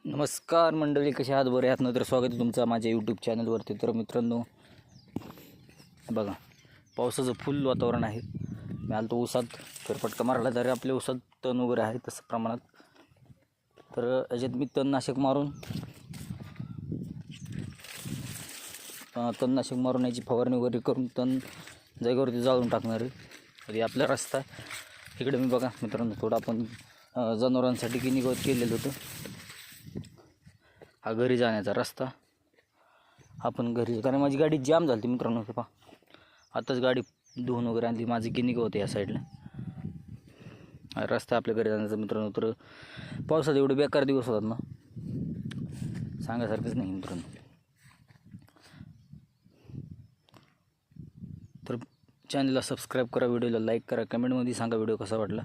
नमस्कार मंडळी, कसे आहात? बरे आहात ना? तर स्वागत आहे तुमचं माझ्या यूट्यूब चॅनलवरती. तर मित्रांनो, बघा पावसाचं फुल वातावरण आहे. मी आलो तो ऊसात फेरफटका मारला, तर आपल्या ऊसात तण वगैरे आहे तसं प्रमाणात. तर याच्यात मी तणनाशक मारून याची फवारणी वगैरे करून तण जागेवरती जाळून टाकणार आहे. तरी आपला रस्ता इकडे मी बघा मित्रांनो, थोडं आपण जनावरांसाठी गिनी गवत केलेलं होतं. हा घरी जाण्याचा रस्ता. आपण घरी, कारण माझी गाडी जाम झाली मित्रांनो. ते पहा, आताच गाडी धुवून वगैरे आणली. माझी गिनिक होते या साईडला. हा रस्ता आपल्या घरी जाण्याचा मित्रांनो. तर पावसात एवढे बेकार दिवस होतात ना, सांगासारखंच नाही मित्रांनो. तर चॅनलला सबस्क्राईब करा, व्हिडिओला लाईक करा, कमेंटमध्ये सांगा व्हिडिओ कसा वाटला.